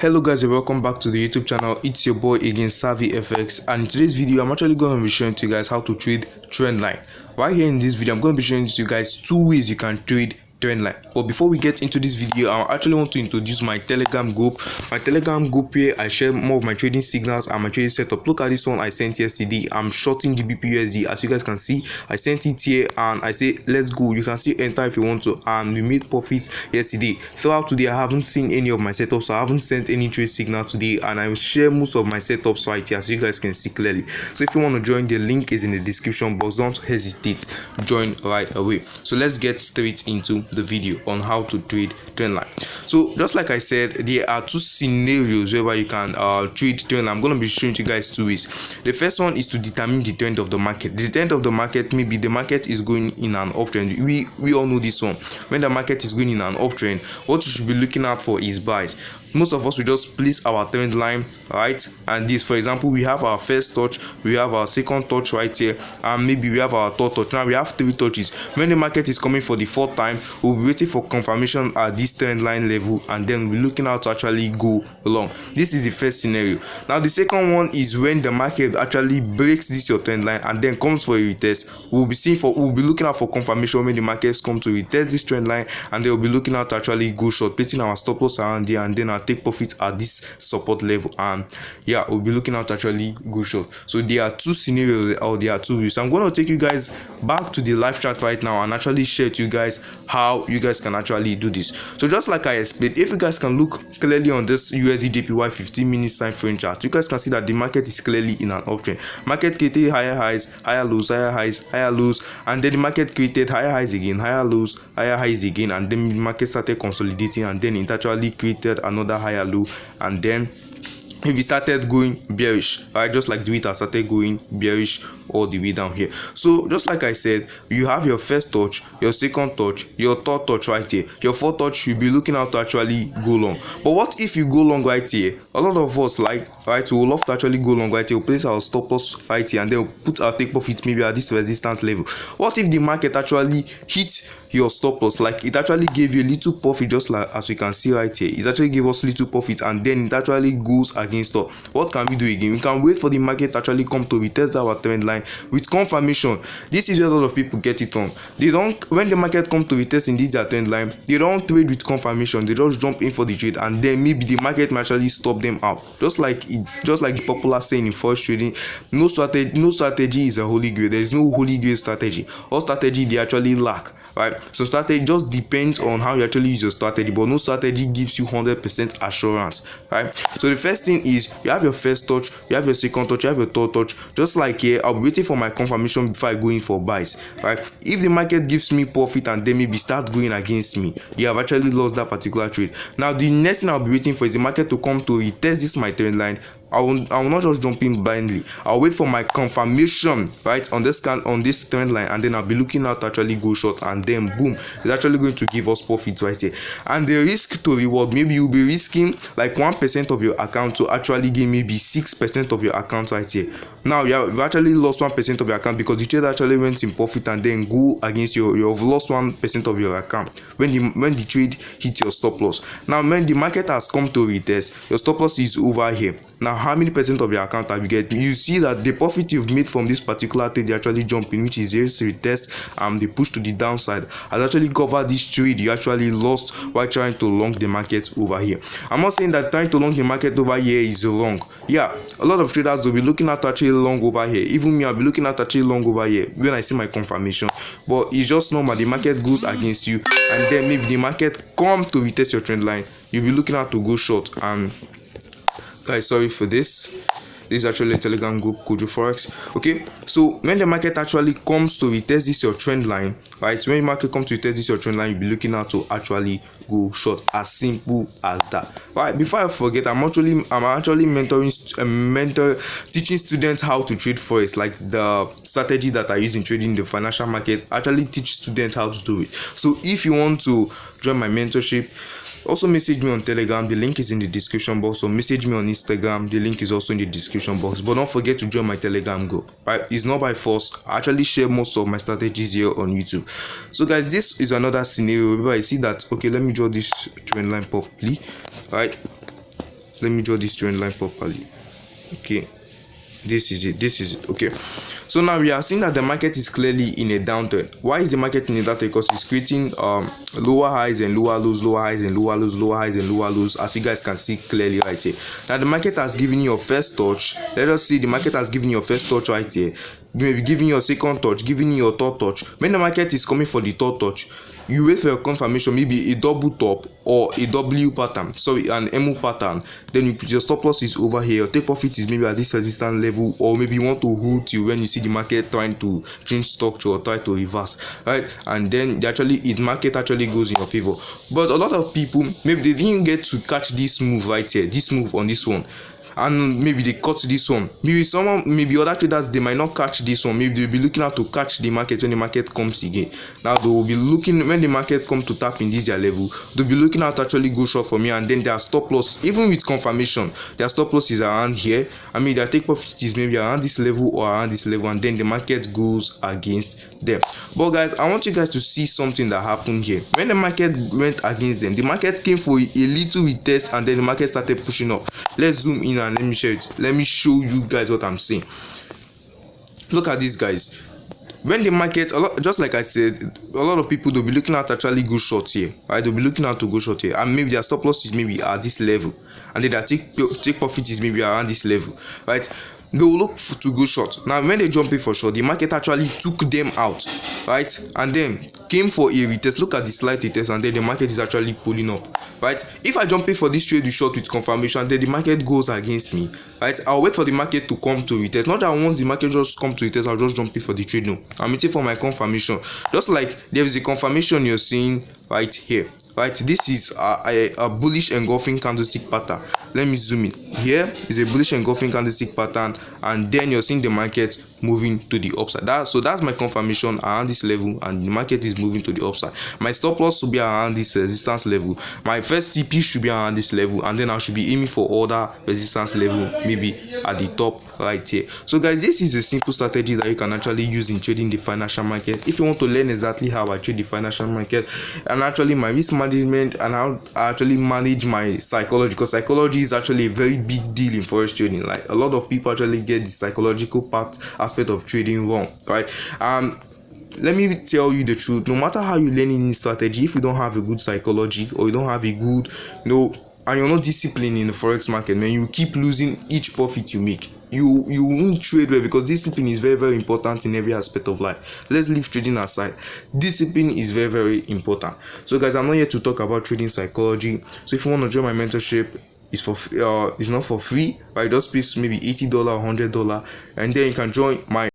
Hello guys and welcome back to the YouTube channel. It's your boy again, Savvy FX, and in today's video I'm actually going to be showing to you guys how to trade Trendline. Right here in this video I'm going to be showing to you guys two ways you can trade Trendline. But before we get into this video, I actually want to introduce my Telegram group. My Telegram group here I share more of my trading signals and my trading setup. Look at this one I sent yesterday. I'm shorting GBP/USD. As you guys can see, I sent it here and I say let's go. You can still enter if you want to, and we made profits yesterday. Throughout today I haven't seen any of my setups, so I haven't sent any trade signal today, and I will share most of my setups right here as you guys can see clearly. So if you want to join, the link is in the description box. Don't hesitate, join right away. So let's get straight into the video on how to trade Trendline. So just like I said, there are two scenarios whereby you can trade Trendline. I'm going to be showing you guys two ways. The first one is to determine the trend of the market. The trend of the market, maybe the market is going in an uptrend. We all know this one. When the market is going in an uptrend, what you should be looking out for is buys. Most of us will just place our trend line right, and this, for example, we have our first touch, we have our second touch right here, and maybe we have our third touch. Now we have three touches. When the market is coming for the fourth time, we'll be waiting for confirmation at this trend line level, and then we're looking out to actually go long. This is the first scenario. Now the second one is when the market actually breaks this your trend line and then comes for a retest. We'll be looking out for confirmation when the markets come to retest this trend line, and they will be looking out to actually go short, placing our stop loss around there, and then take profit at this support level, and yeah, we'll be looking at actually go short. So there are two scenarios, or there are two views. So I'm going to take you guys back to the live chat right now and actually share to you guys how you guys can actually do this. So just like I explained, if you guys can look clearly on this USD/JPY 15-minute time frame chart, you guys can see that the market is clearly in an uptrend. Market created higher highs, higher lows, higher highs, higher lows, and then the market created higher highs again, higher lows, higher highs again, and then the market started consolidating, and then it actually created another higher low, and then we started going bearish, right? Just like the way it started going bearish all the way down here. So just like I said, you have your first touch, your second touch, your third touch right here. Your fourth touch, you'll be looking out to actually go long. But what if you go long right here? A lot of us we will love to actually go long right here. We'll place our stop loss right here, and then we'll put our take profit maybe at this resistance level. What if the market actually hits your stop loss? Like it actually gave you a little profit, just like as we can see right here. It actually gave us little profit, and then it actually goes against us. What can we do again? We can wait for the market to actually come to retest our trend line with confirmation. This is where a lot of people get it on. They don't, when the market comes to retest in this trend line, they don't trade with confirmation. They just jump in for the trade, and then maybe the market might actually stop them out. Just like the popular saying in forex trading, no strategy is a holy grail. There is no holy grail strategy. All strategy they actually lack. Right, so strategy just depends on how you actually use your strategy, but no strategy gives you 100% assurance. Right, so the first thing is you have your first touch, you have your second touch, you have your third touch. Just like here, I'll be waiting for my confirmation before I go in for buys. Right, if the market gives me profit and then maybe start going against me, you have actually lost that particular trade. Now the next thing I'll be waiting for is the market to come to retest this my trend line. I will not just jump in blindly. I'll wait for my confirmation right on this trend line, and then I'll be looking out to actually go short, and then boom, it's actually going to give us profit right here. And the risk to reward, maybe you'll be risking like 1% of your account to actually gain maybe 6% of your account right here. Now you've actually lost 1% of your account because the trade actually went in profit and then go against you've lost 1% of your account when the trade hit your stop loss. Now when the market has come to retest, your stop loss is over here. Now how many percent of your account have you get? You see that the profit you've made from this particular trade, they actually jump in, which is this retest, the push to the downside has actually covered this trade you actually lost while trying to long the market over here. I'm not saying that trying to long the market over here is wrong. Yeah, a lot of traders will be looking at actually long over here. Even me, I'll be looking at actually long over here when I see my confirmation. But it's just normal. The market goes against you, and then maybe the market come to retest your trend line. You'll be looking at to go short. And guys, sorry for this. This is actually a Telegram group, Kojo Forex. Okay, so when the market actually comes to retest this your trend line, right? When the market comes to retest this your trend line, you'll be looking out to actually go short. As simple as that. Right, before I forget, I'm actually teaching students how to trade forex, like the strategy that I use in trading the financial market. I actually teach students how to do it. So if you want to join my mentorship, also message me on Telegram. The link is in the description box. So message me on Instagram. The link is also in the description box. But don't forget to join my Telegram group. Right, it's not by force. I actually share most of my strategies here on YouTube. So guys, this is another scenario where I see that, okay, let me draw this trend line properly. Right, let me draw this trend line properly. Okay, this is it. Okay, so now we are seeing that the market is clearly in a downturn. Why is the market in a downturn? Because it's creating lower highs and lower lows, lower highs and lower lows, lower highs and lower lows, as you guys can see clearly right here. Now the market has given you your first touch. Let us see, the market has given you your first touch right here, maybe giving you your second touch, giving you your third touch. When the market is coming for the third touch, you wait for your confirmation, maybe a double top or a W pattern, sorry, an MO pattern. Then you put your stop loss is over here, your take profit is maybe at this resistance level, or maybe you want to hold till when you see the market trying to change structure or try to reverse, right? And then the market actually goes in your favor. But a lot of people, maybe they didn't get to catch this move right here, this move on this one, and maybe they cut this one. Maybe other traders, they might not catch this one. Maybe they'll be looking out to catch the market when the market comes again. Now they will be looking, when the market comes to tap in this their level, they'll be looking out to actually go short for me, and then their stop loss, even with confirmation, their stop loss is around here. I mean, their take profit is maybe around this level or around this level, and then the market goes against them. But guys, I want you guys to see something that happened here. When the market went against them, the market came for a little retest, and then the market started pushing up. Let's zoom in and let me share it. Let me show you guys what I'm saying. Look at this, guys. When the market, just like I said, a lot of people, they'll be looking at actually go short here, right? They'll be looking at to go short here, and maybe their stop loss is maybe at this level, and then their take profit is maybe around this level, right? They will look to go short. Now when they jump in for short, the market actually took them out, right? And then came for a retest. Look at the slight retest, and then the market is actually pulling up, right? If I jump in for this trade with short with confirmation, then the market goes against me, right? I'll wait for the market to come to retest. Not that once the market just come to retest, I'll just jump in for the trade. No, I'm waiting for my confirmation. Just like there is a confirmation you're seeing right here, right? This is a bullish engulfing candlestick pattern. Let me zoom in. Here is a bullish engulfing candlestick pattern, and then you're seeing the market moving to the upside. That's my confirmation around this level, and the market is moving to the upside. My stop loss will be around this resistance level. My first CP should be around this level, and then I should be aiming for other resistance level, maybe at the top right here. So guys, this is a simple strategy that you can actually use in trading the financial market. If you want to learn exactly how I trade the financial market, and actually my risk management, and how I actually manage my psychology, because psychology is actually a very big deal in forex trading. Like, a lot of people actually get the psychological aspect of trading wrong, right? Let me tell you the truth. No matter how you learn any strategy, if you don't have a good psychology, or you don't have a good, and you're not disciplined in the forex market, man, you keep losing each profit you make. You won't trade well, because discipline is very, very important in every aspect of life. Let's leave trading aside. Discipline is very, very important. So guys, I'm not here to talk about trading psychology. So if you want to join my mentorship, it's not for free, right? Just pay maybe $80 or $100, and then you can join my